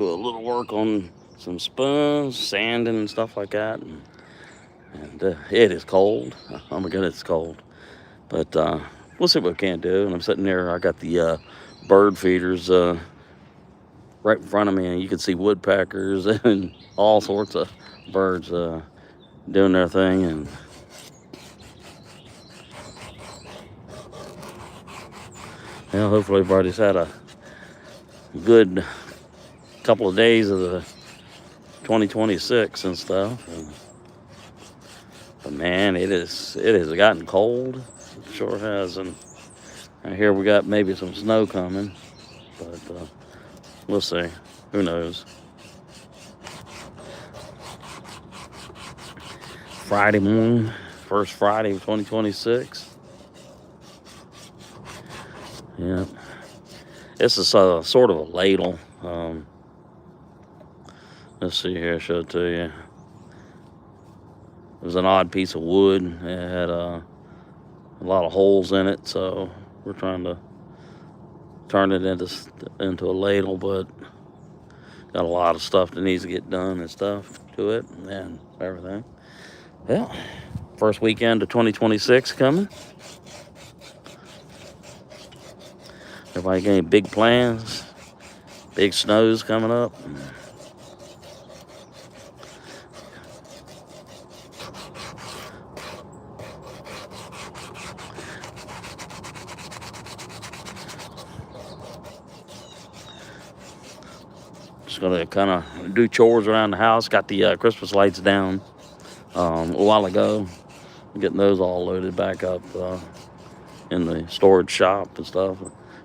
do a little work on some spoons, sanding and stuff like that. And it is cold. Oh my goodness, it's cold. But we'll see what we can do. And I'm sitting there. I got the bird feeders right in front of me, and you can see woodpeckers and all sorts of birds doing their thing. And hopefully everybody's had a good couple of days of the 2026 and stuff. But man, it has gotten cold. It sure has. And here we got maybe some snow coming, but we'll see. Who knows? Friday morning, first Friday of 2026. Yeah, this is sort of a ladle. Let's see here. I'll show it to you. It was an odd piece of wood. It had a lot of holes in it, so we're trying to turn it into a ladle, but got a lot of stuff that needs to get done and stuff to it and everything. Well, first weekend of 2026 coming. Everybody got any big plans? Big snows coming up? Just gonna kind of do chores around the house. Got the Christmas lights down a while ago. Getting those all loaded back up in the storage shop and stuff.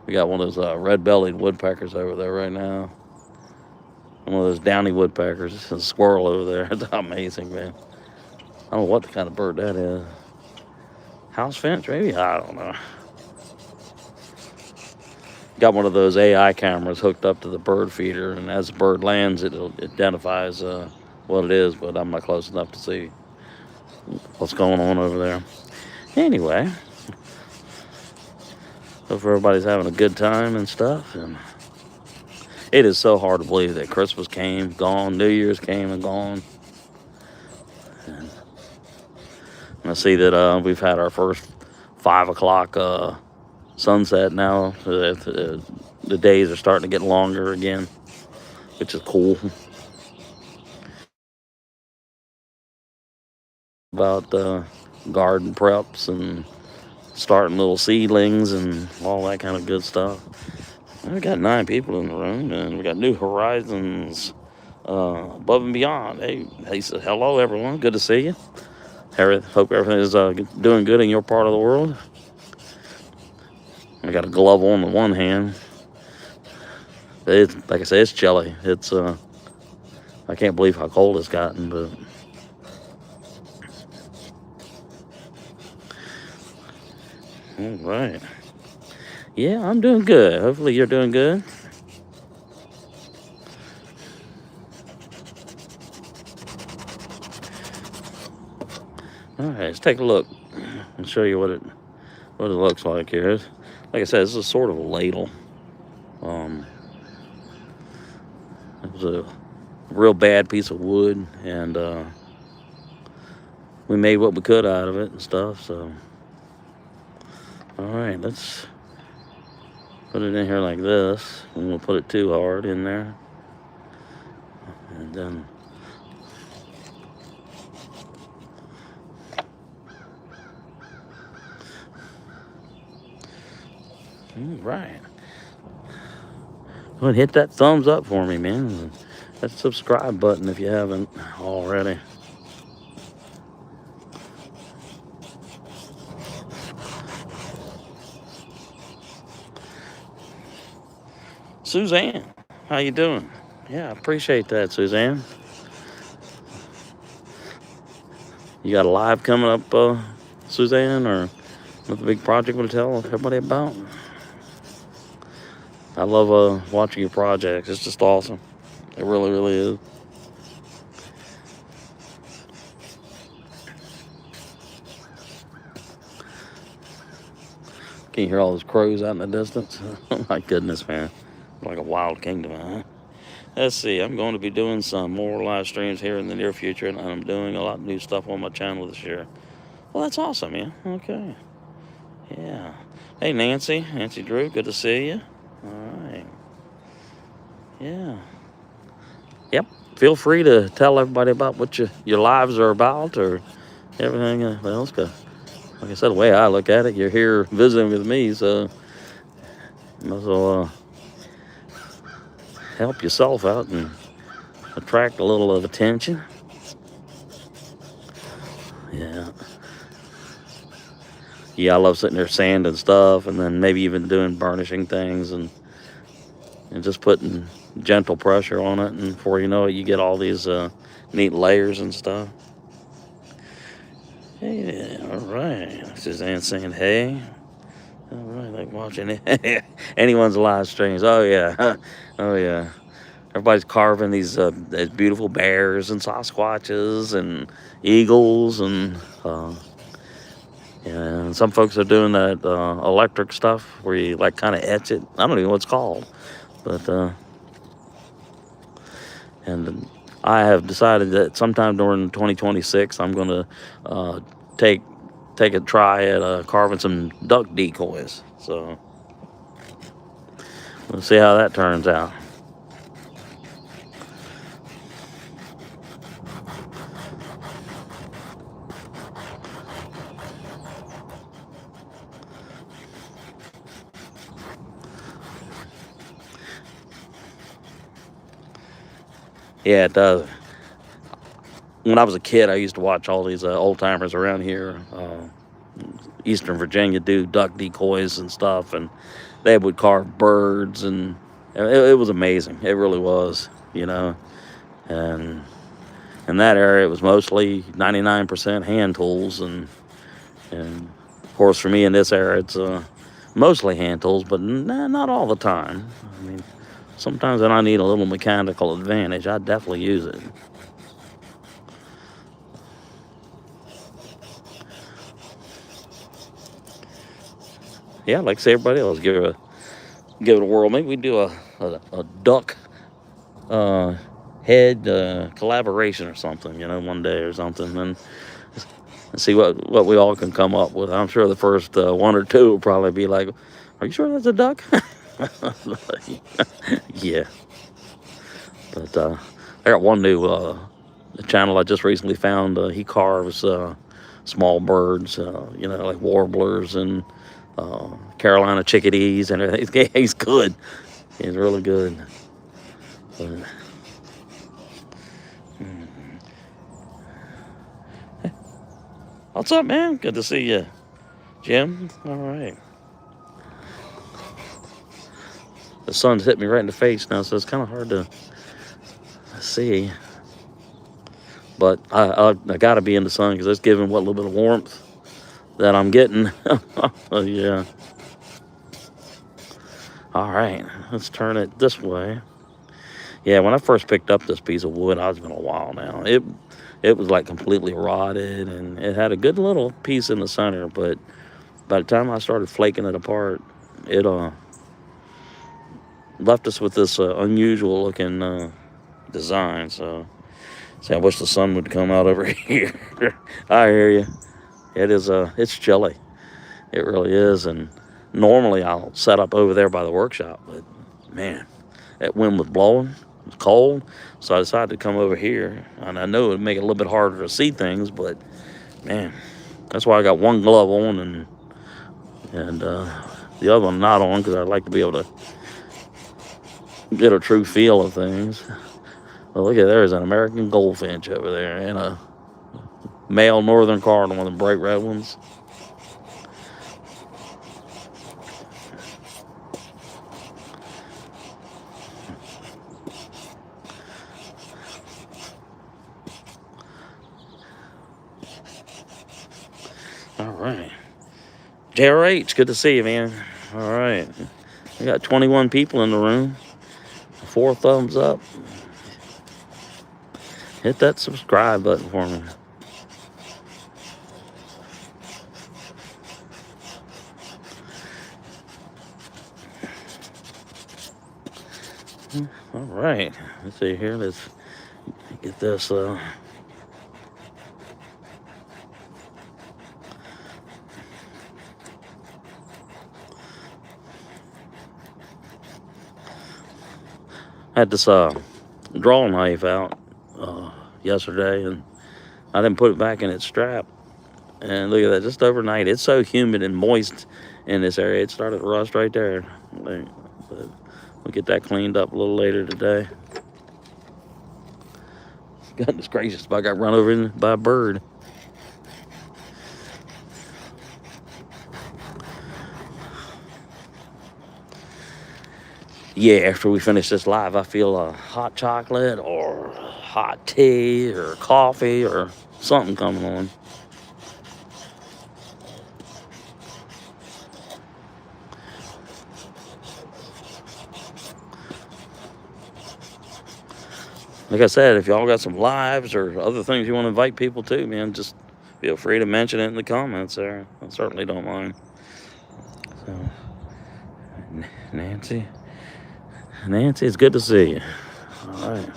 We got one of those red-bellied woodpeckers over there right now. One of those downy woodpeckers. There's a squirrel over there. It's amazing, man. I don't know what kind of bird that is. House finch, maybe? I don't know. Got one of those AI cameras hooked up to the bird feeder, and as the bird lands, it identifies what it is, but I'm not close enough to see what's going on over there. Anyway, hope everybody's having a good time and stuff. And it is so hard to believe that Christmas came, gone, New Year's came and gone. And I see that we've had our first 5 o'clock sunset now. The days are starting to get longer again, which is cool. About garden preps and starting little seedlings and all that kind of good stuff. We got 9 people in the room, and we got New Horizons above and beyond. Hey, said hello everyone. Good to see you. Hope everything is doing good in your part of the world. I got a glove on the one hand. It's like I said, it's chilly. It's I can't believe how cold it's gotten, but all right. Yeah, I'm doing good. Hopefully you're doing good. All right, let's take a look and show you what it looks like here. Like I said, this is sort of a ladle. It was a real bad piece of wood, and we made what we could out of it and stuff. So, all right, let's put it in here like this. We won't put it too hard in there, and then. All right. Go ahead and hit that thumbs up for me, man. That subscribe button if you haven't already. Suzanne, how you doing? Yeah, I appreciate that, Suzanne. You got a live coming up, Suzanne, or another big project to tell everybody about? I love watching your projects. It's just awesome. It really, really is. Can you hear all those crows out in the distance? Oh my goodness, man. Like a wild kingdom, huh? let's see. I'm going to be doing some more live streams here in the near future, and I'm doing a lot of new stuff on my channel this year. Well, that's awesome, man. Okay. Yeah. Hey, Nancy Drew, good to see you. All right. Yeah. Yep. Feel free to tell everybody about what your lives are about or everything else. Like I said, the way I look at it, you're here visiting with me, so you might as well help yourself out and attract a little of attention. Yeah. Yeah, I love sitting there sanding stuff and then maybe even doing burnishing things and just putting gentle pressure on it. And before you know it, you get all these neat layers and stuff. Hey, all right. Suzanne saying, hey. All right, like watching anyone's live streams. Oh, yeah. Oh, yeah. Everybody's carving these beautiful bears and Sasquatches and eagles and yeah, and some folks are doing that electric stuff where you like kind of etch it. I don't even know what it's called, but and I have decided that sometime during 2026 I'm going to take a try at carving some duck decoys. So we'll see how that turns out. Yeah, it does. When I was a kid, I used to watch all these old timers around here, Eastern Virginia, do duck decoys and stuff, and they would carve birds, and it was amazing. It really was, you know. And in that area, it was mostly 99% hand tools, and of course, for me in this area, it's mostly hand tools, but not all the time. I mean, sometimes when I need a little mechanical advantage, I definitely use it. Yeah, like say everybody else, give it a whirl. Maybe we do a duck head collaboration or something, you know, one day or something, and see what we all can come up with. I'm sure the first one or two will probably be like, "Are you sure that's a duck?" Yeah, but I got one new channel I just recently found. He carves small birds, you know, like warblers and Carolina chickadees and everything. He's good. He's really good. But, what's up, man? Good to see you, Jim. All right. The sun's hit me right in the face now, so it's kind of hard to see. But I got to be in the sun because it's giving what little bit of warmth that I'm getting. Yeah. All right, let's turn it this way. Yeah, when I first picked up this piece of wood, it's been a while now. It was like completely rotted, and it had a good little piece in the center, but by the time I started flaking it apart, it left us with this unusual looking design. So, I wish the sun would come out over here. I hear you. It is it's chilly. It really is, and normally I'll set up over there by the workshop, but man, that wind was blowing. It was cold, so I decided to come over here, and I know it would make it a little bit harder to see things, but man, that's why I got one glove on and the other one not on, because I'd like to be able to get a true feel of things. Well, look at there's an American goldfinch over there and a male northern cardinal, one of the bright red ones. All right. JRH, good to see you, man. All right. We got 21 people in the room. 4 thumbs up. Hit that subscribe button for me. All right, let's see here. Let's get this. Had this drawing knife out yesterday, and I didn't put it back in its strap. And look at that, just overnight, it's so humid and moist in this area. It started to rust right there. But we'll get that cleaned up a little later today. Goodness gracious, I got run over by a bird. Yeah, after we finish this live, I feel a hot chocolate or hot tea or coffee or something coming on. Like I said, if y'all got some lives or other things you want to invite people to, man, just feel free to mention it in the comments there. I certainly don't mind. So, Nancy, it's good to see you. All right.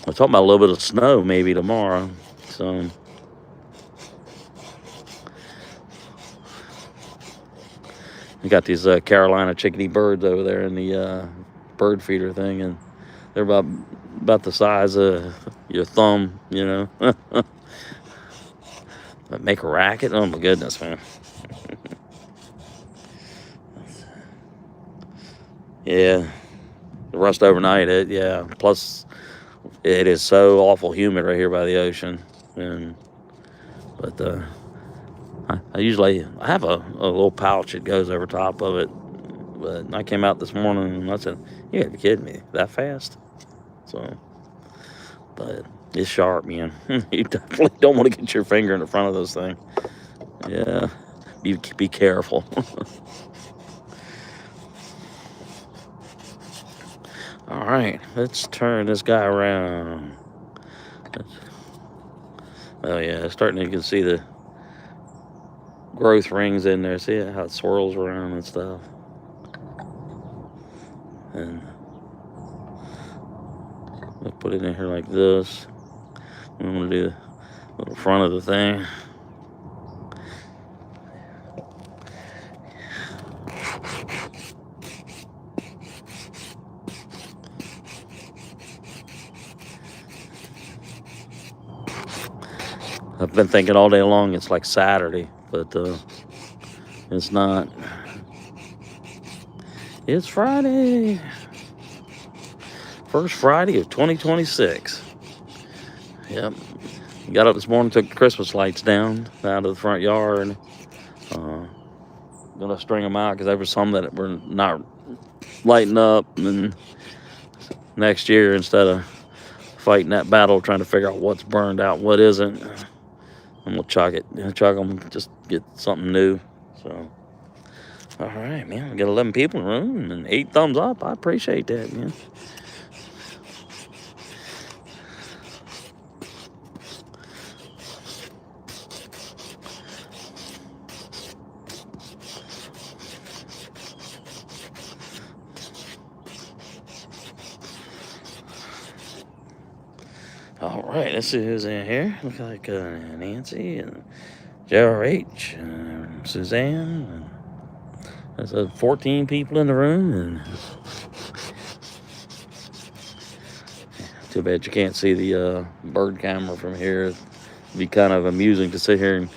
We're talking about a little bit of snow maybe tomorrow. So, we got these Carolina chickadee birds over there in the bird feeder thing, and they're about the size of your thumb, you know. But make a racket? Oh my goodness, man. Yeah, the rust overnight. Yeah. Plus, it is so awful humid right here by the ocean, but I usually have a little pouch that goes over top of it. But I came out this morning and I said, "You gotta be kidding me, that fast?" So, but it's sharp, man. You definitely don't want to get your finger in the front of those things. Yeah, be careful. All right, let's turn this guy around. Oh yeah, it's starting. You can see the growth rings in there. See how it swirls around and stuff. And I'll put it in here like this. I'm gonna do the little front of the thing. I've been thinking all day long it's like Saturday, but it's not. It's Friday. First Friday of 2026. Yep. Got up this morning, took the Christmas lights down out of the front yard. Gonna string them out because there were some that were not lighting up. And next year, instead of fighting that battle, trying to figure out what's burned out, what isn't, I'm gonna chuck them, just get something new. So, all right, man. We got 11 people in the room and 8 thumbs up. I appreciate that, man. All right, let's see who's in here. Looks like Nancy and JRH and Suzanne. And there's 14 people in the room. And too bad you can't see the bird camera from here. It'd be kind of amusing to sit here and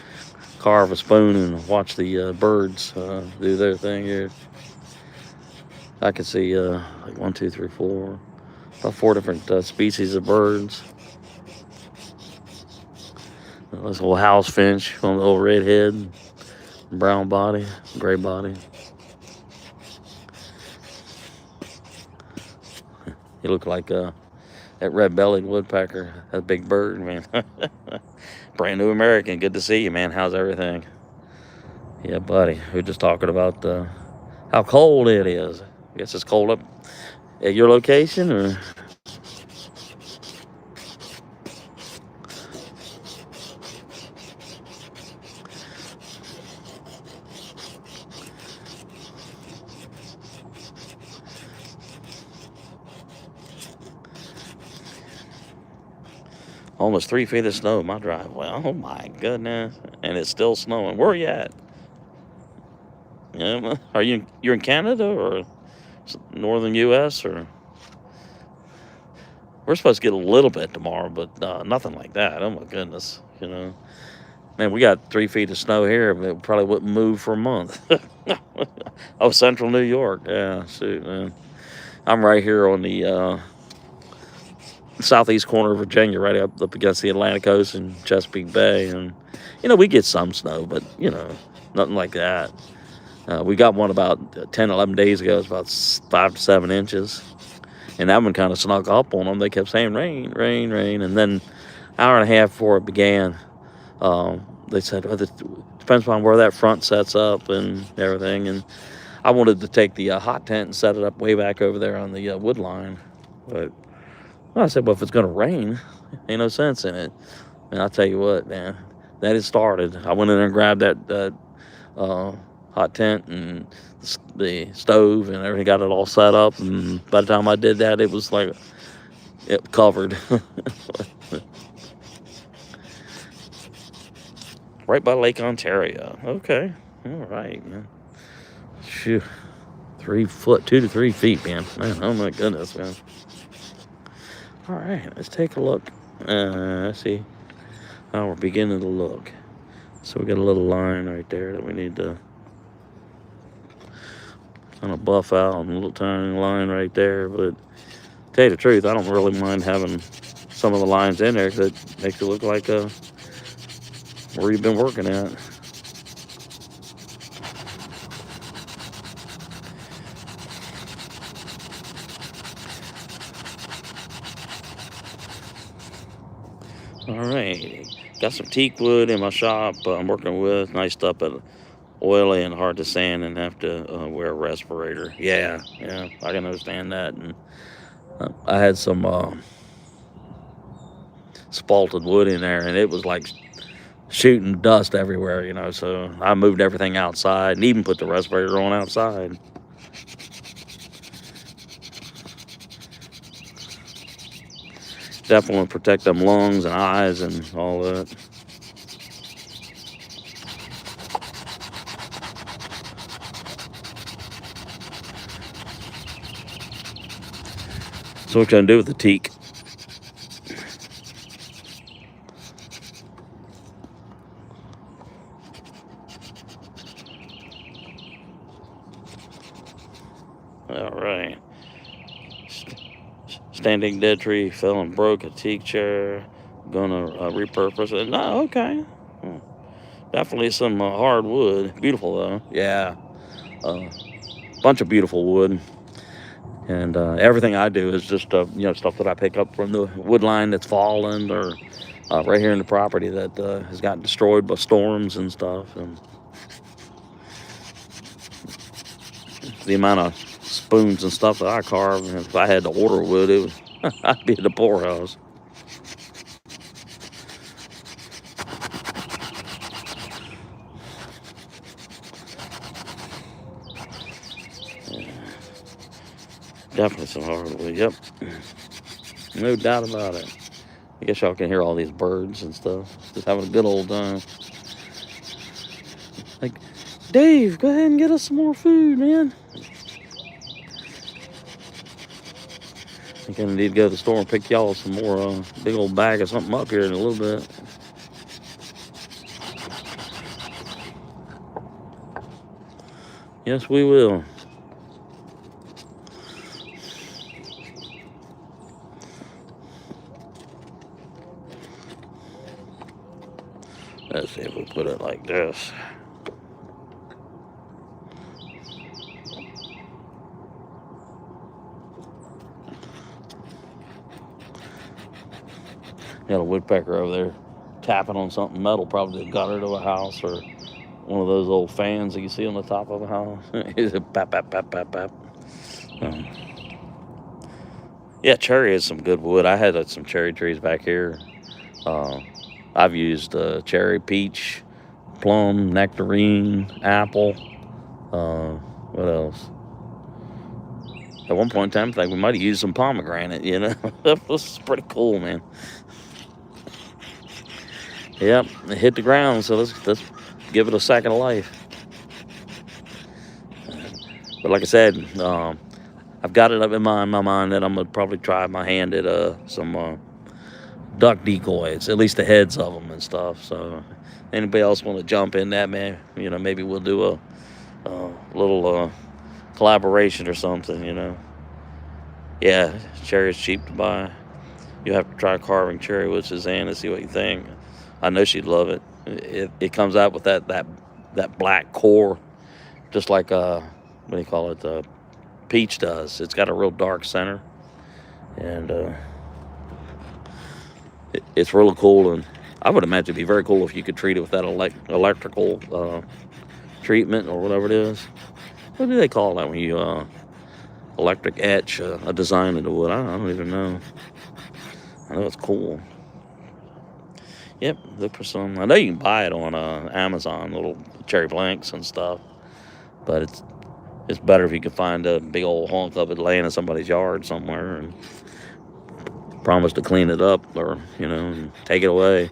carve a spoon and watch the birds do their thing here. I could see like 1, 2, 3, 4, about 4 different species of birds. This little house finch on the little red head, brown body, gray body. You look like that red-bellied woodpecker, that big bird, man. Brand new American, good to see you, man. How's everything? Yeah, buddy. We're just talking about how cold it is. I guess it's cold up at your location, or? Almost 3 feet of snow in my driveway. Oh my goodness! And it's still snowing. Where are you at? Yeah, are you're in Canada or northern U.S. or? We're supposed to get a little bit tomorrow, but nothing like that. Oh my goodness, Man, we got 3 feet of snow here, but it probably wouldn't move for a month. Oh, central New York. Yeah, shoot, man. I'm right here on the southeast corner of Virginia, right up against the Atlantic Coast and Chesapeake Bay. And, we get some snow, but, nothing like that. We got one about 10, 11 days ago. It's about 5 to 7 inches. And that one kind of snuck up on them. They kept saying rain, rain, rain. And then hour and a half before it began, they said, well, it depends upon where that front sets up and everything. And I wanted to take the hot tent and set it up way back over there on the wood line. But I said, well, if it's going to rain, ain't no sense in it. And I'll tell you what, man, that it started. I went in there and grabbed that hot tent and the stove and everything, got it all set up. And by the time I did that, it was like it covered. Right by Lake Ontario. Okay. All right, man. Phew. 3 foot, 2 to 3 feet, man. Oh my goodness, man. All right, let's take a look. Let's see how we're beginning to look. So we got a little line right there that we need to kind of buff out, and a little tiny line right there. But to tell you the truth, I don't really mind having some of the lines in there because it makes it look like where you've been working at. All right, got some teak wood in my shop I'm working with. Nice stuff, but oily and hard to sand and have to wear a respirator. Yeah, I can understand that. And I had some spalted wood in there, and it was like shooting dust everywhere, so I moved everything outside and even put the respirator on outside. Definitely protect them lungs and eyes and all that. So what can I do with the teak? All right. Standing dead tree fell and broke a teak chair. Gonna repurpose it. No, okay. Definitely some hardwood. Beautiful though. Yeah. Bunch of beautiful wood. And everything I do is just stuff that I pick up from the wood line that's fallen, or right here in the property that has gotten destroyed by storms and stuff. And the amount of spoons and stuff that I carve, if I had to order wood, it would I'd be in the poorhouse. Definitely some hardwood. Yep, no doubt about it. I guess y'all can hear all these birds and stuff. Just having a good old time. Like, Dave, go ahead and get us some more food, man. I think I need to go to the store and pick y'all some more big old bag of something up here in a little bit. Yes, we will. Let's see if we put it like this. Got a woodpecker over there tapping on something metal, probably the gutter to a house, or one of those old fans that you see on the top of a house. It's a pap, pap, pap, pap, pap. Yeah, cherry is some good wood. I had some cherry trees back here. I've used cherry, peach, plum, nectarine, apple. What else? At one point in time, I think we might have used some pomegranate, That was pretty cool, man. Yep, it hit the ground. So let's give it a second life. But like I said, I've got it up in my mind that I'm gonna probably try my hand at some duck decoys, at least the heads of them and stuff. So anybody else want to jump in that, man? You know, maybe we'll do a little collaboration or something. You know, yeah, cherry is cheap to buy. You have to try carving cherry with Suzanne and see what you think. I know she'd love it. It comes out with that black core, just like what do you call it? Peach does. It's got a real dark center, and it's really cool. And I would imagine it'd be very cool if you could treat it with that electrical treatment or whatever it is. What do they call that when you electric etch a design into wood? I don't even know. I know it's cool. Yep, look for some. I know you can buy it on Amazon, little cherry blanks and stuff. But it's better if you can find a big old hunk of it laying in somebody's yard somewhere and promise to clean it up, or and take it away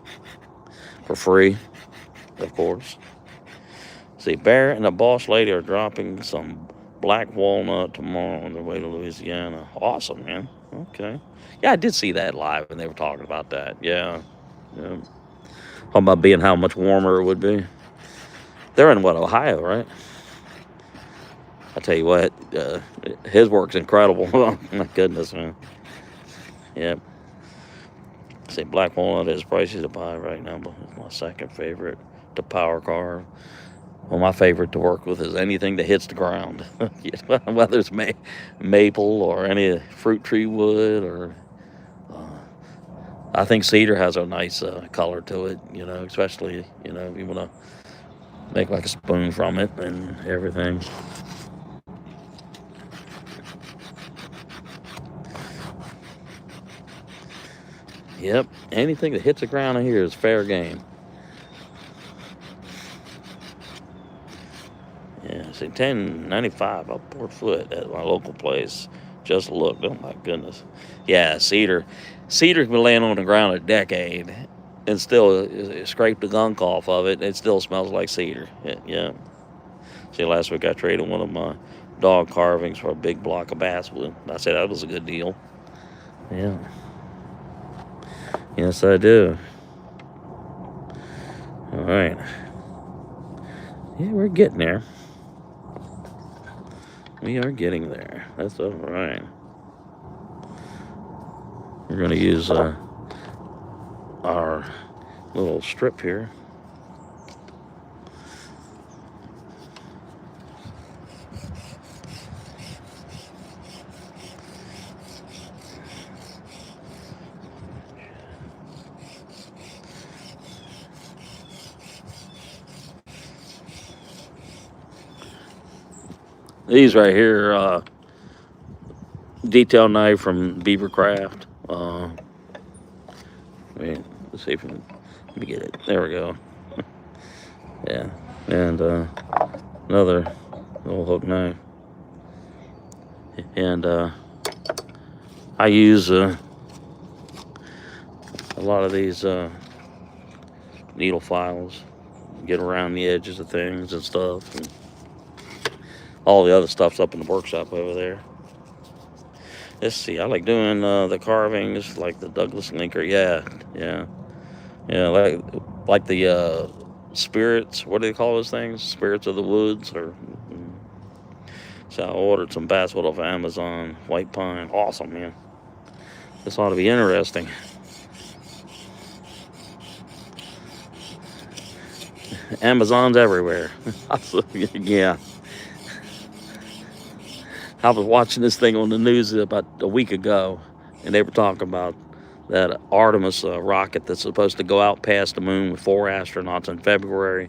for free, of course. See, Bear and the boss lady are dropping some black walnut tomorrow on their way to Louisiana. Awesome, man. Okay. Yeah, I did see that live, and they were talking about that. Yeah. Talking about being how much warmer it would be. They're in what, Ohio, right? I tell you what, his work's incredible. Oh, my goodness, man. Yep. See, black walnut is pricey to buy right now, but it's my second favorite to power carve. Well, my favorite to work with is anything that hits the ground, whether it's maple or any fruit tree wood, or I think cedar has a nice color to it. Especially if you want to make like a spoon from it and everything. Yep, anything that hits the ground in here is fair game. Yeah, see, $10.95 a per foot at my local place. Just look, oh my goodness. Yeah, cedar's been laying on the ground a decade, and still scrape the gunk off of it. It still smells like cedar. Yeah. See, last week I traded one of my dog carvings for a big block of basswood. I said that was a good deal. Yeah. Yes, I do. All right. Yeah, we're getting there. We are getting there. That's all right. We're going to use our little strip here. These right here, detail knife from Beavercraft. Let's see if let me get it. There we go. Yeah, and another little hook knife. And I use a lot of these needle files, get around the edges of things and stuff. And all the other stuff's up in the workshop over there. Let's see. I like doing the carvings, like the Douglas linker. Yeah. Like the spirits. What do they call those things? Spirits of the woods, or. So I ordered some basswood off of Amazon. White pine. Awesome, man. This ought to be interesting. Amazon's everywhere. Yeah. I was watching this thing on the news about a week ago, and they were talking about that Artemis rocket that's supposed to go out past the moon with 4 astronauts in February.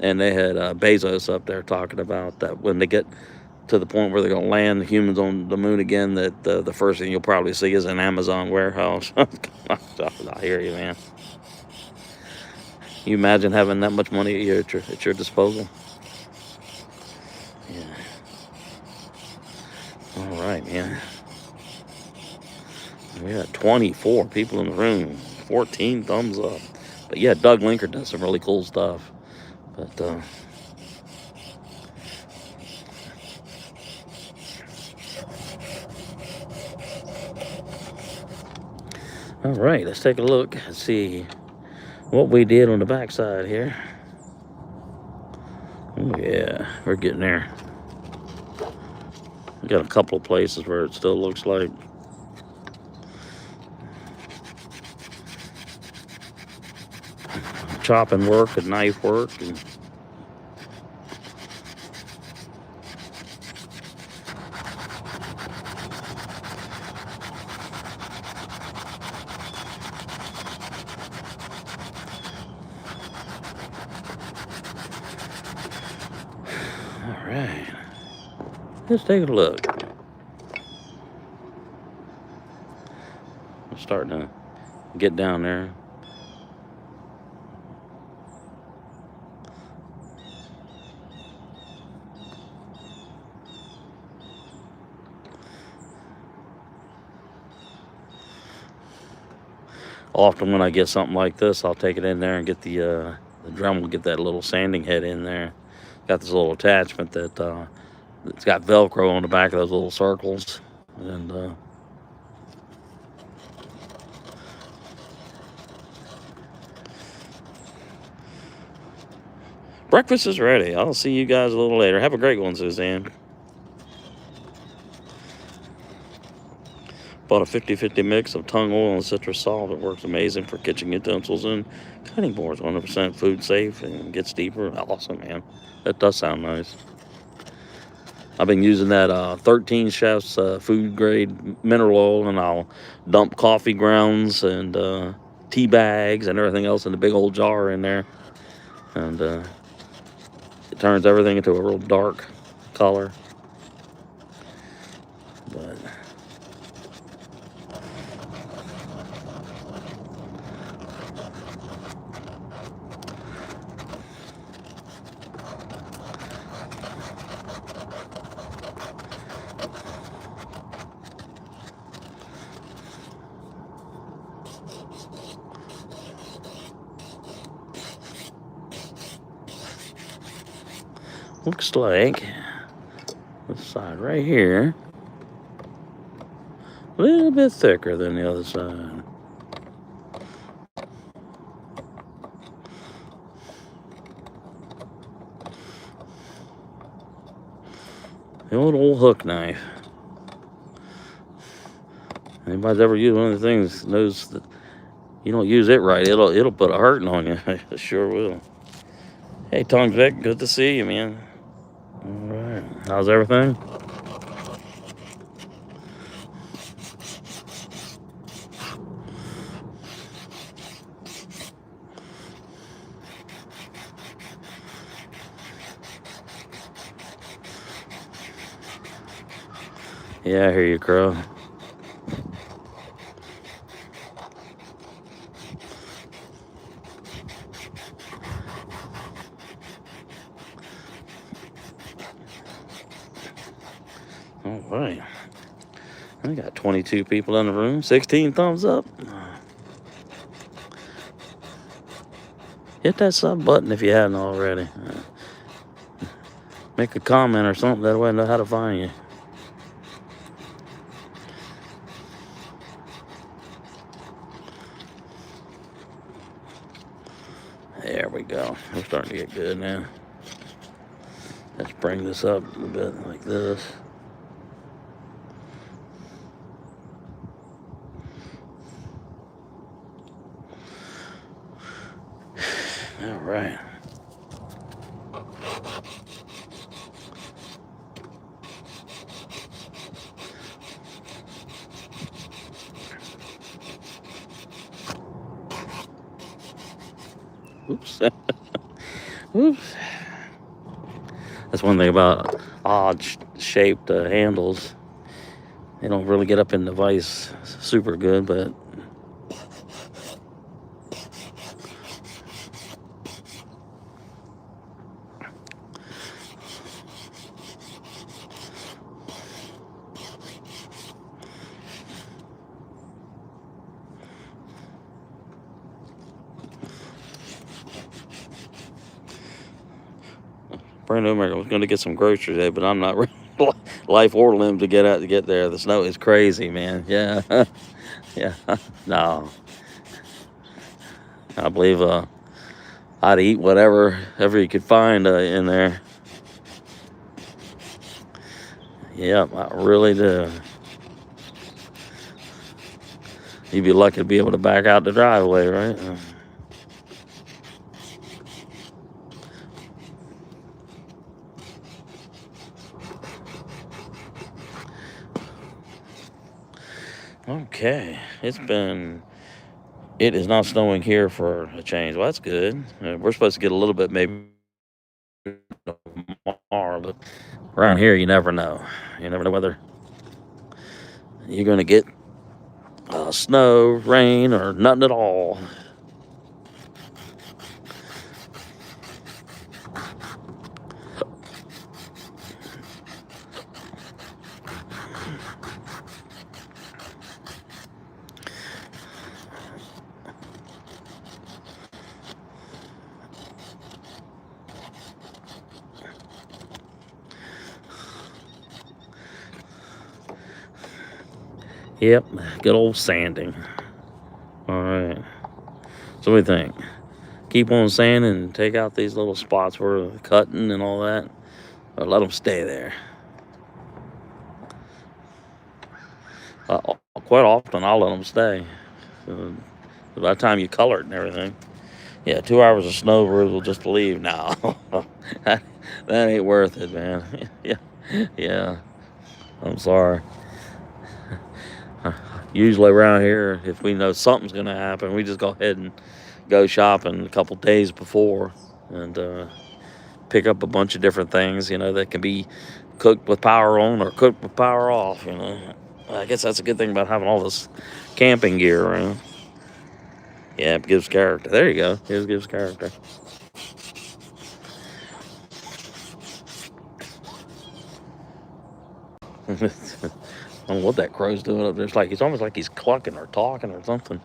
And they had Bezos up there talking about that when they get to the point where they're going to land humans on the moon again, that the first thing you'll probably see is an Amazon warehouse. I hear you, man. You imagine having that much money at your disposal? Yeah. All right, man. We got 24 people in the room, 14 thumbs up. But yeah, Doug Linker does some really cool stuff. But all right, let's take a look and see what we did on the backside here. Oh yeah, we're getting there. We got a couple of places where it still looks like chopping work and knife work. And all right, let's take a look. I'm starting to get down there. Often when I get something like this, I'll take it in there and get the Dremel will get that little sanding head in there. Got this little attachment that it's got Velcro on the back of those little circles, and breakfast is ready. I'll see you guys a little later. Have a great one, Suzanne. Bought a 50-50 mix of tung oil and citrus salt. It works amazing for kitchen utensils and cutting boards. 100% food safe and gets deeper. Awesome, man. That does sound nice. I've been using that 13 Chef's food grade mineral oil, and I'll dump coffee grounds and tea bags and everything else in the big old jar in there. And it turns everything into a real dark color. But looks like this side right here a little bit thicker than the other side. The old hook knife. Anybody's ever used one of the things knows that you don't use it right, it'll put a hurting on you. It sure will. Hey, Tom Vic, good to see you, man. All right, how's everything? Yeah, I hear you, Crow. All right. I got 22 people in the room, 16 thumbs up. Hit that sub button if you hadn't already. Make a comment or something, that way I know how to find you. There we go. We're starting to get good now. Let's bring this up a bit like this. All right. Oops. Oops. That's one thing about odd shaped handles. They don't really get up in the vise super good, but brand new America. I was going to get some groceries today, but I'm not life or limb to get out to get there. The snow is crazy, man. Yeah, yeah. No, I believe I'd eat whatever you could find in there. Yep, I really do. You'd be lucky to be able to back out the driveway, right? Okay, it is not snowing here for a change. Well, that's good. We're supposed to get a little bit maybe tomorrow, but around here, you never know. You never know whether you're going to get snow, rain, or nothing at all. Yep, good old sanding. All right. So what do you think? Keep on sanding and take out these little spots where they're cutting and all that, or let them stay there? Quite often, I'll let them stay. By the time you color it and everything. Yeah, 2 hours of snow will just leave now. that ain't worth it, man. yeah. I'm sorry. Usually around here, if we know something's going to happen, we just go ahead and go shopping a couple days before and pick up a bunch of different things, that can be cooked with power on or cooked with power off, I guess that's a good thing about having all this camping gear around. Yeah, it gives character. There you go. It gives character. I don't know what that crow's doing up there. It's almost like he's clucking or talking or something.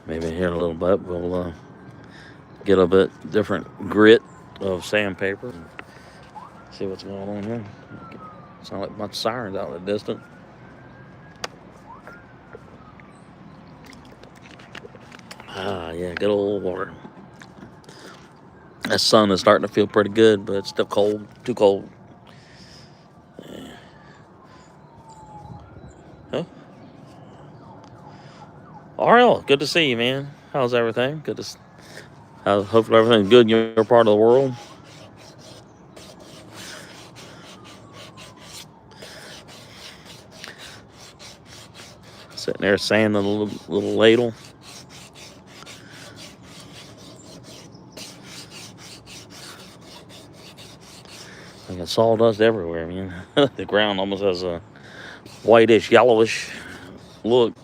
Maybe here in a little bit we'll get a bit different grit of sandpaper and see what's going on here. Sound like a bunch of sirens out in the distance. Yeah, good old water. That sun is starting to feel pretty good, but it's still cold, too cold. Yeah. Huh? RL, good to see you, man. How's everything? Hopefully everything's good in your part of the world. Sitting there sanding a little ladle. I got sawdust everywhere, man. The ground almost has a whitish, yellowish look.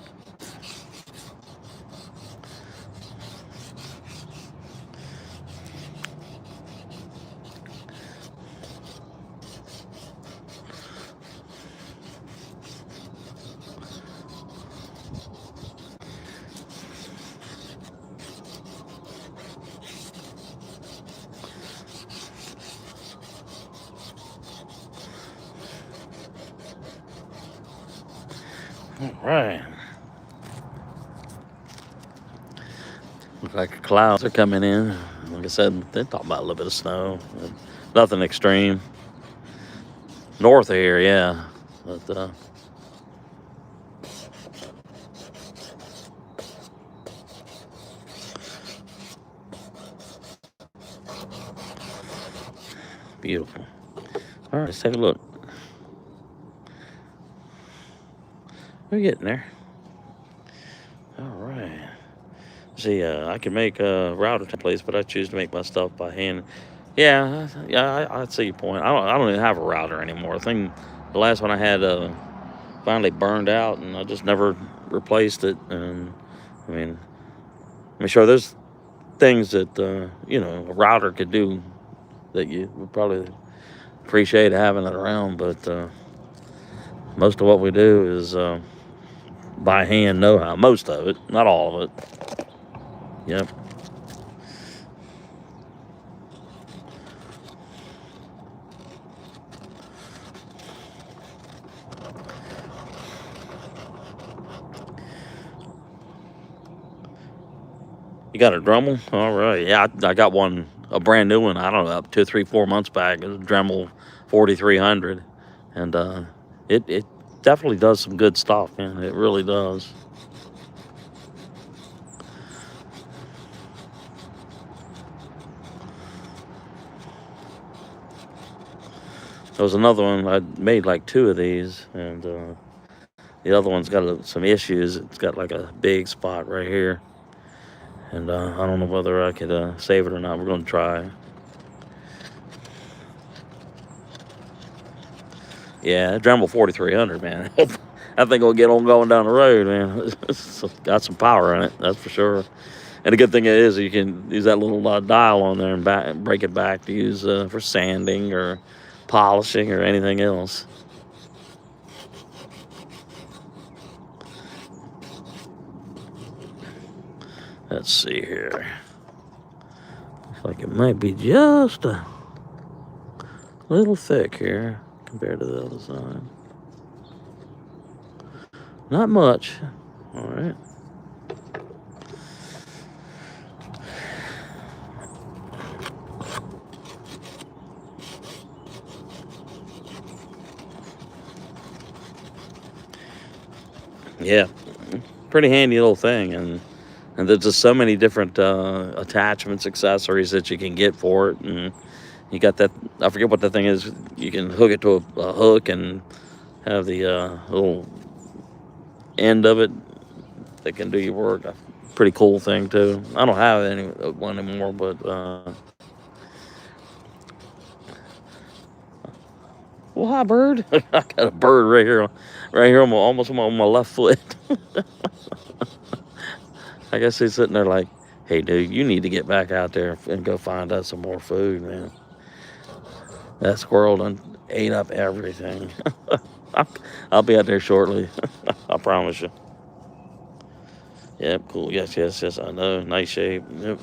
All right. Looks like clouds are coming in. Like I said, they're talking about a little bit of snow. Nothing extreme. North of here, yeah. But beautiful. All right, let's take a look. We're getting there. All right. See, I can make router templates, but I choose to make my stuff by hand. Yeah, I see your point. I don't even have a router anymore. The last one I had finally burned out, and I just never replaced it. And I mean, sure, there's things that you know, a router could do that you would probably appreciate having it around. But most of what we do is by hand know-how. Most of it, not all of it. Yep. You got a Dremel? All right. Yeah, I got one, a brand new one. I don't know, up 2, 3, 4 months back. It was a Dremel 4300, and it definitely does some good stuff, man. It really does. There was another one, I made like 2 of these, and the other one's got some issues. It's got like a big spot right here, and I don't know whether I could save it or not. We're going to try. Yeah, Dremel 4300, man. I think we'll get on going down the road, man. It's got some power in it, that's for sure. And the good thing is you can use that little dial on there and break it back to use for sanding or polishing or anything else. Let's see here. Looks like it might be just a little thick here compared to the other side. Not much. All right. Yeah, pretty handy little thing, and there's just so many different attachments, accessories that you can get for it. And you got that, I forget what the thing is, you can hook it to a hook and have the little end of it that can do your work. A pretty cool thing too. I don't have any one anymore, but well, hi, bird. I got a bird right here on almost on my left foot. I guess he's sitting there like, hey, dude, you need to get back out there and go find us some more food, man. That squirrel done ate up everything. I'll be out there shortly. I promise you. Yep, cool. Yes, I know. Nice shape. Yep.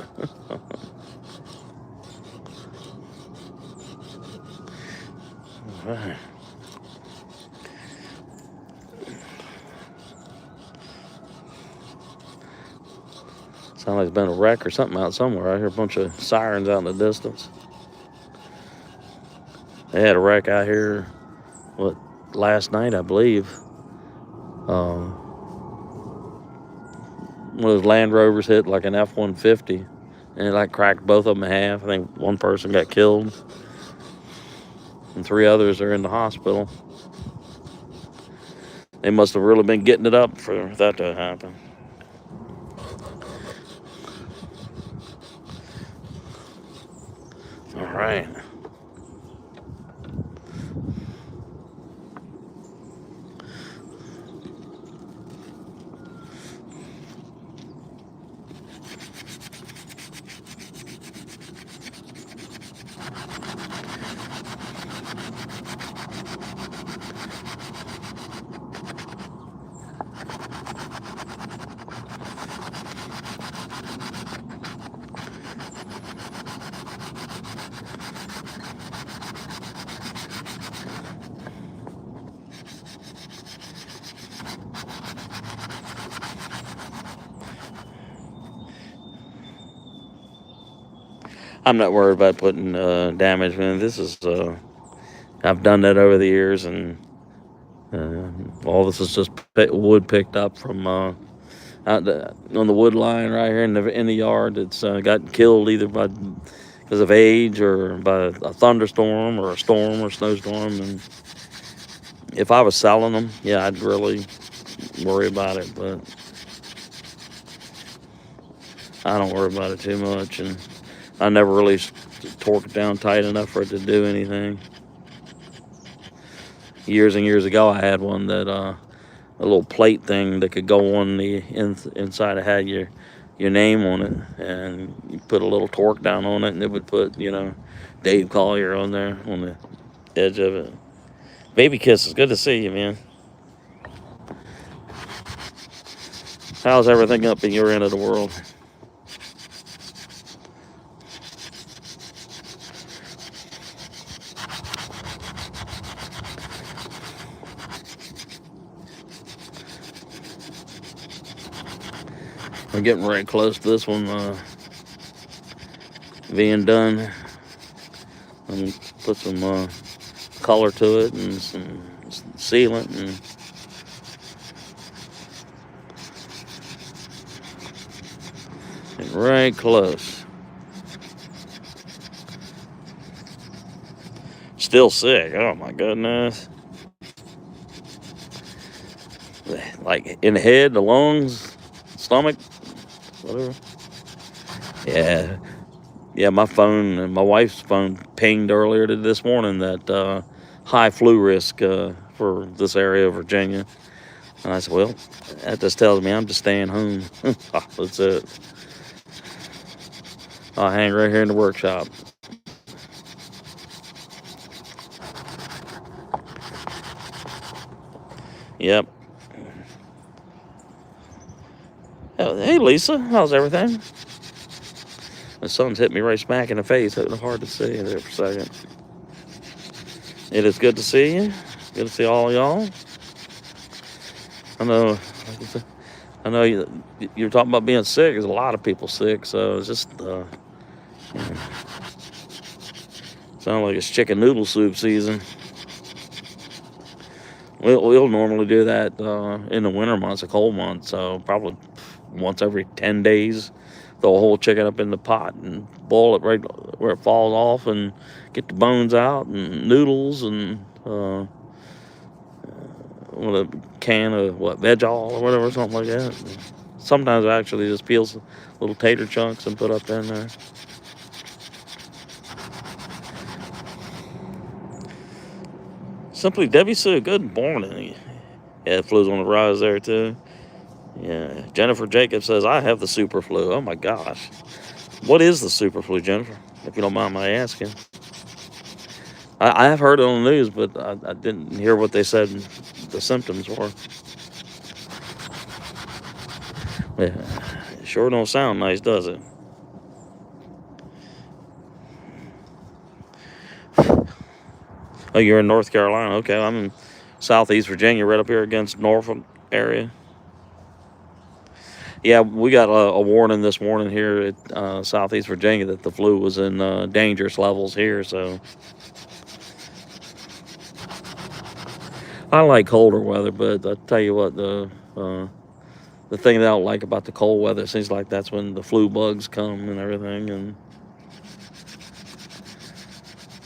All right. Sounds like it's been a wreck or something out somewhere. I hear a bunch of sirens out in the distance. They had a wreck out here, last night, I believe. One of those Land Rovers hit like an F-150, and it like cracked both of them in half. I think one person got killed, and 3 others are in the hospital. They must have really been getting it up for that to happen. All right. I'm not worried about putting damage, man. This is I've done that over the years, and all this is just wood picked up from on the wood line right here in the yard. It's got killed either because of age or by a thunderstorm or a storm or snowstorm. And if I was selling them, yeah, I'd really worry about it, but I don't worry about it too much, and I never really torqued it down tight enough for it to do anything. Years and years ago, I had one that a little plate thing that could go on the inside. It had your your name on it, and you put a little torque down on it, and it would put, Dave Collier on there on the edge of it. Baby Kiss, it's good to see you, man. How's everything up in your end of the world? We're getting very close to this one being done. And put some color to it and some sealant and right close. Still sick. Oh my goodness. Like in the head, the lungs, stomach, whatever. Yeah. Yeah, my phone and my wife's phone pinged earlier this morning that high flu risk for this area of Virginia. And I said, well, that just tells me I'm just staying home. That's it. I'll hang right here in the workshop. Yep. Hey, Lisa, how's everything? The sun's hit me right smack in the face. It was hard to see there for a second. It is good to see you. Good to see all y'all. I know you're talking about being sick. There's a lot of people sick, so it's just sound like it's chicken noodle soup season. We'll normally do that in the winter months, the cold months, so probably once every 10 days, throw a whole chicken up in the pot and boil it right where it falls off and get the bones out and noodles and with a can of veg oil or whatever, something like that. Sometimes I actually just peel some little tater chunks and put up in there. Simply Debbie Sue, good morning. Yeah, flu's on the rise there too. Yeah, Jennifer Jacobs says, I have the super flu. Oh my gosh. What is the super flu, Jennifer? If you don't mind my asking. I have heard it on the news, but I didn't hear what they said the symptoms were. Yeah, it sure don't sound nice, does it? Oh, you're in North Carolina. Okay, I'm in Southeast Virginia, right up here against Norfolk area. Yeah, we got a warning this morning here at Southeast Virginia that the flu was in dangerous levels here. So I like colder weather, but I tell you what, the thing that I don't like about the cold weather, it seems like that's when the flu bugs come and everything,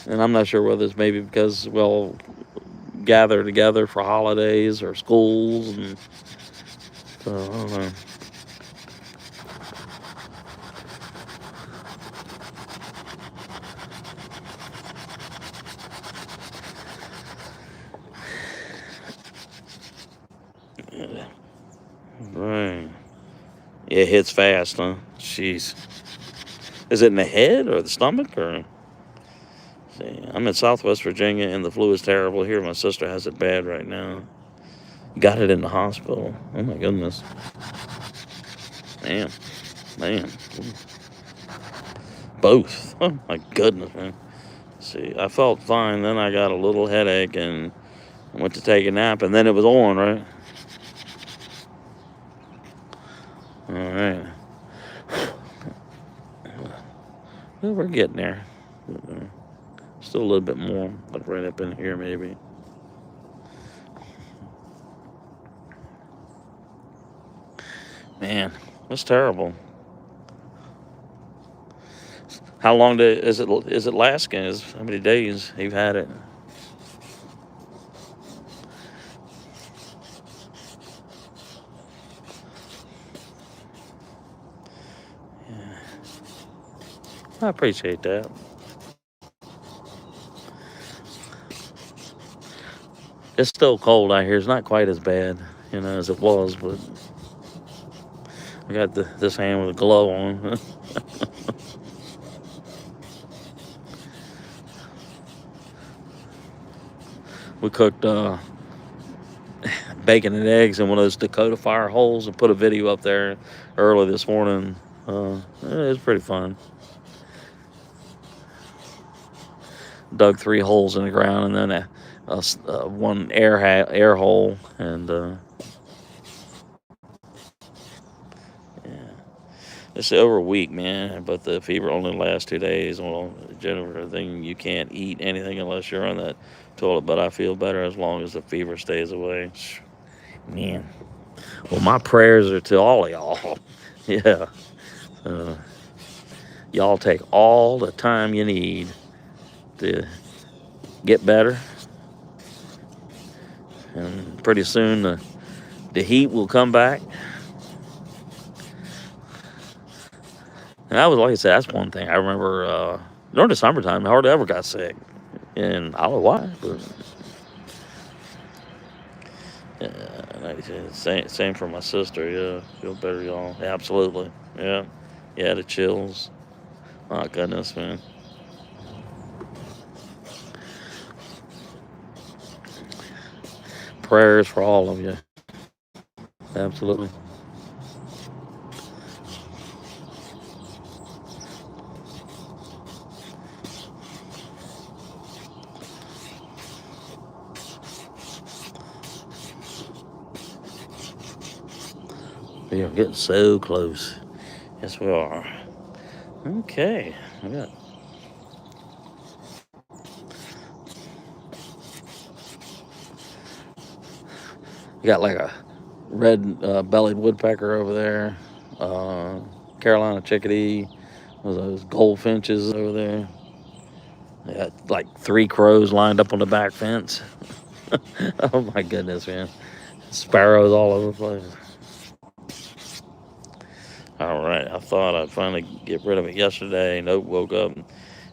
and I'm not sure whether it's maybe because we'll gather together for holidays or schools, and so I don't know. Right. It hits fast, huh? Jeez. Is it in the head or the stomach or? See, I'm in Southwest Virginia and the flu is terrible here. My sister has it bad right now. Got it in the hospital. Oh my goodness. Man. Both. Oh my goodness, man. See, I felt fine. Then I got a little headache and went to take a nap, and then it was on, right? All right. Well, we're getting there. Still a little bit more, like right up in here, maybe. Man, that's terrible. How long is it lasting? How many days you've had it? Yeah. I appreciate that. It's still cold out here. It's not quite as bad, as it was, but I got this hand with a glove on. We cooked bacon and eggs in one of those Dakota fire holes and put a video up there early this morning. It was pretty fun. Dug 3 holes in the ground and then one air hole, and yeah, it's over a week, man. But the fever only lasts 2 days. Well, Jennifer, thing you can't eat anything unless you're on that toilet. But I feel better as long as the fever stays away. Man, well, my prayers are to all of y'all. Yeah, y'all take all the time you need to get better, and pretty soon the heat will come back. And that was, like I said, that's one thing I remember during the summertime. I hardly ever got sick, and I don't know why. But yeah, same for my sister. Yeah, feel better, y'all. Yeah, absolutely. Yeah, yeah, the chills. Oh goodness, man. Prayers for all of you. Absolutely. We are getting so close. Yes, we are. Okay. We got like a red bellied woodpecker over there. Carolina chickadee. Those goldfinches over there. They got like 3 crows lined up on the back fence. Oh my goodness, man. Sparrows all over the place. All right, I thought I'd finally get rid of it yesterday. Nope, woke up,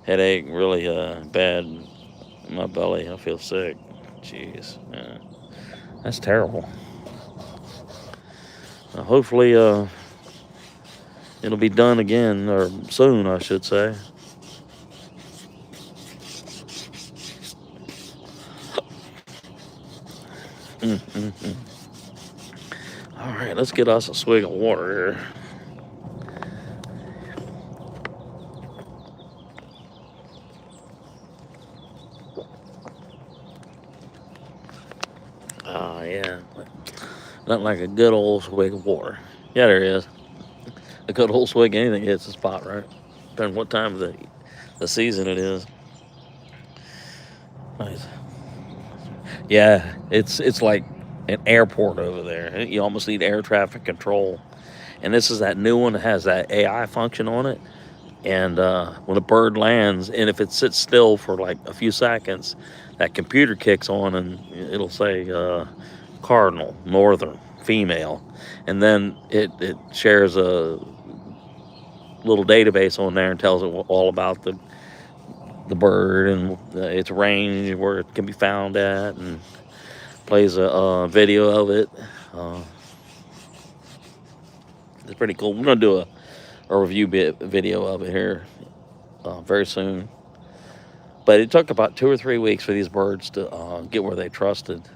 headache really bad in my belly. I feel sick. Jeez, man. That's terrible. Hopefully it'll be done again, or soon, I should say. Mm-mm-mm. All right, let's get us a swig of water here. Oh, yeah. Nothing like a good old swig of water. Yeah, there is. A good old swig, anything hits the spot, right? Depending what time of the season it is. Nice. Yeah, it's like an airport over there. You almost need air traffic control. And this is that new one that has that AI function on it. And when a bird lands, and if it sits still for like a few seconds, that computer kicks on and it'll say cardinal, northern, female. And then it shares a little database on there and tells it all about the bird and its range, where it can be found at, and plays a video of it. It's pretty cool. We're going to do a review video of it here very soon. But it took about 2 or 3 weeks for these birds to get where they trusted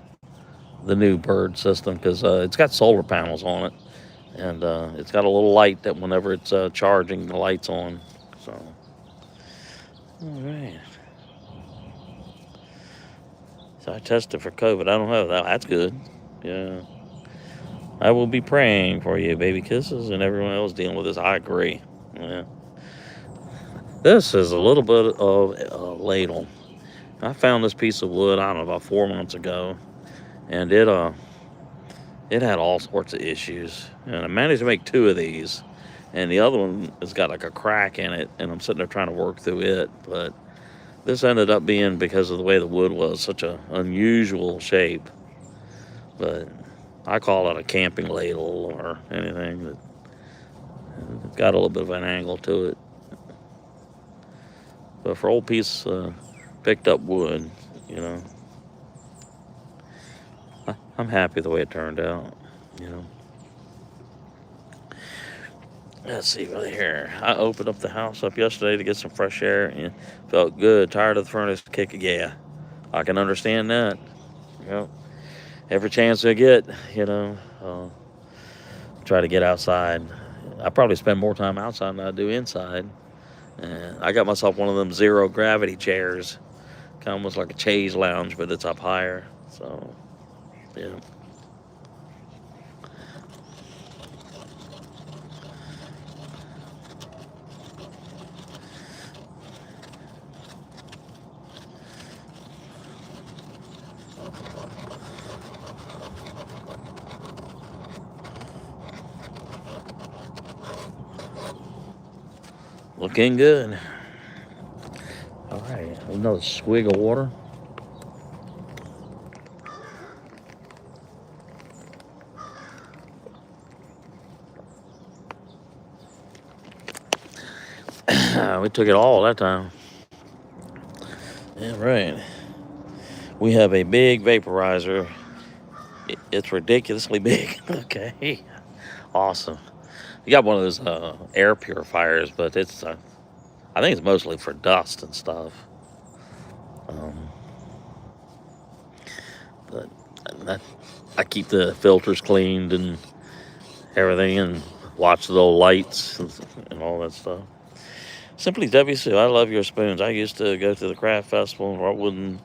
the new bird system, because it's got solar panels on it, and it's got a little light that whenever it's charging, the light's on. So, all right. So I tested for COVID. I don't have that. That's good. Yeah. I will be praying for you, baby kisses, and everyone else dealing with this. I agree. Yeah. This is a little bit of a ladle. I found this piece of wood, I don't know, about 4 months ago, and it had all sorts of issues. And I managed to make 2 of these, and the other one has got like a crack in it, and I'm sitting there trying to work through it. But this ended up being, because of the way the wood was, such an unusual shape. But I call it a camping ladle or anything that got a little bit of an angle to it. But for old piece picked up wood, you know, I'm happy the way it turned out, you know. Let's see right here. I opened up the house up yesterday to get some fresh air and felt good. Tired of the furnace kicking. Yeah, I can understand that. Yep. Every chance I get, try to get outside. I probably spend more time outside than I do inside. And I got myself one of them zero gravity chairs, kind of almost like a chaise lounge, but it's up higher. So, yeah. Looking good. All right, another swig of water. We took it all that time. Yeah, right. We have a big vaporizer. It's ridiculously big. Okay, awesome. You got one of those air purifiers, but it's I think it's mostly for dust and stuff. Um, but that, I keep the filters cleaned and everything, and watch the little lights and all that stuff. Simply WC, I love your spoons. I used to go to the craft festival and brought wooden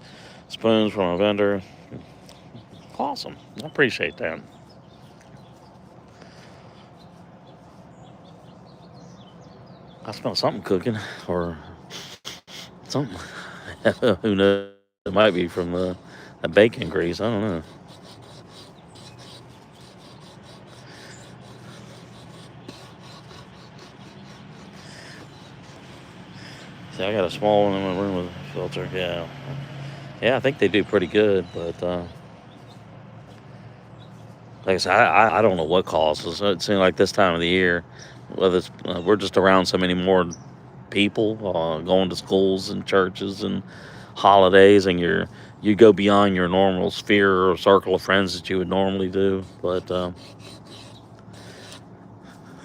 spoons from a vendor. Awesome. I appreciate that. I smell something cooking or something. Who knows? It might be from the bacon grease. I don't know. See, I got a small one in my room with a filter. Yeah. Yeah, I think they do pretty good, but like I said, I don't know what causes. It seems like this time of the year, whether it's we're just around so many more people going to schools and churches and holidays, and you go beyond your normal sphere or circle of friends that you would normally do. But I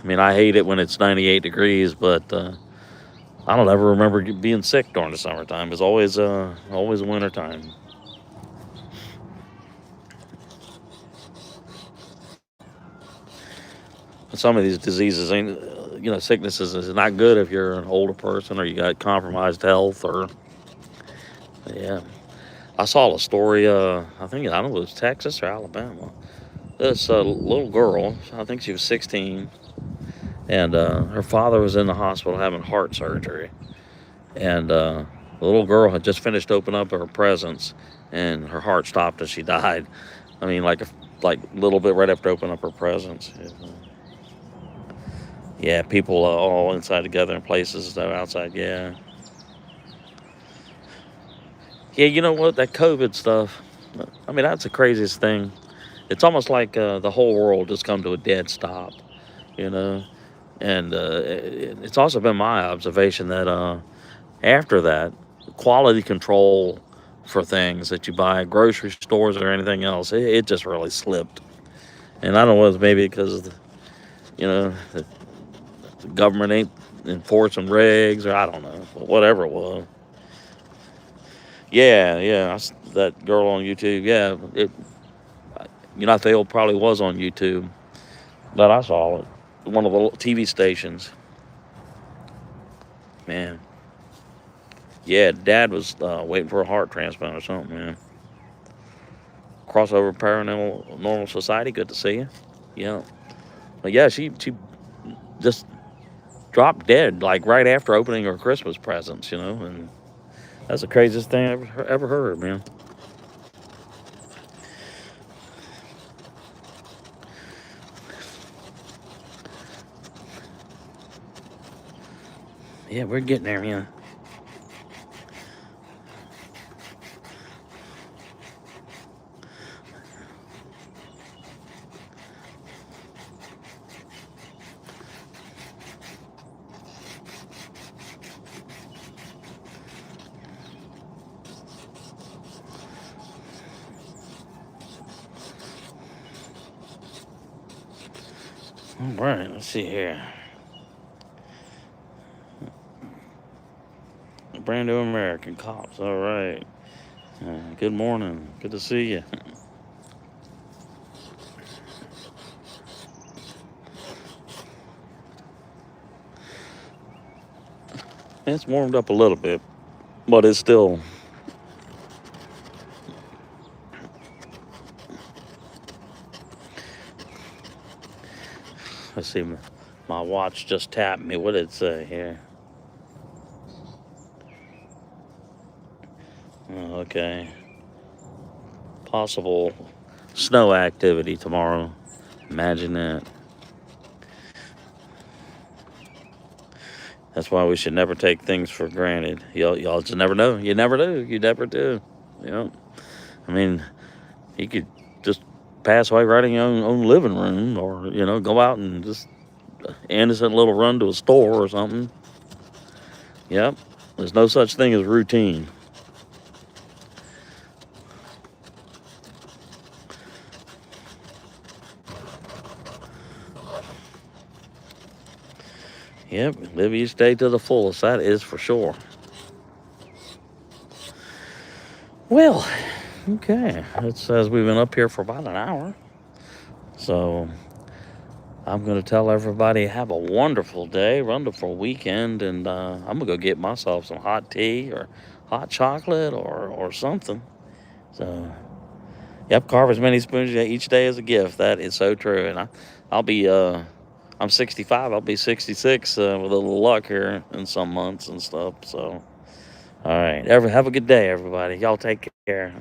mean, I hate it when it's 98 degrees, but I don't ever remember being sick during the summertime. It's always winter time. Some of these diseases ain't, sicknesses is not good if you're an older person or you got compromised health or, yeah. I saw a story, I don't know if it was Texas or Alabama. This little girl, I think she was 16, and her father was in the hospital having heart surgery. And the little girl had just finished opening up her presents, and her heart stopped and she died. I mean, like a little bit right after opening up her presents. Yeah, people all inside together in places that are outside. Yeah, yeah. You know what? That COVID stuff. I mean, that's the craziest thing. It's almost like the whole world just come to a dead stop. You know, and it's also been my observation that after that, quality control for things that you buy at grocery stores or anything else, it just really slipped. And I don't know, it's maybe because the government ain't enforcing regs, or I don't know, whatever it was. Yeah, yeah, that girl on YouTube. Yeah, I think it probably was on YouTube that I saw it. One of the TV stations. Man, yeah, Dad was waiting for a heart transplant or something. Man, crossover paranormal normal society. Good to see you. Yeah, but yeah, she just dropped dead like right after opening her Christmas presents. And that's the craziest thing I ever heard, man. Yeah, we're getting there, man. All right, let's see here. brand new American cops. All right. Good morning. Good to see you. It's warmed up a little bit, but it's still. Let's see. My watch just tapped me. What did it say here? Oh, okay. Possible snow activity tomorrow. Imagine that. That's why we should never take things for granted. Y'all just never know. You never do. You never do. You know. I mean, you could just pass away right in your own living room, or go out and just innocent little run to a store or something. Yep. There's no such thing as routine. Yep. Live each day to the fullest. That is for sure. Well, okay. It says we've been up here for about an hour. So I'm going to tell everybody have a wonderful day, wonderful weekend, and I'm going to go get myself some hot tea or hot chocolate or something. So, yep, carve as many spoons each day as a gift. That is so true. And I'll be, I'm 65. I'll be 66 with a little luck here in some months and stuff. So, all right. Have a good day, everybody. Y'all take care.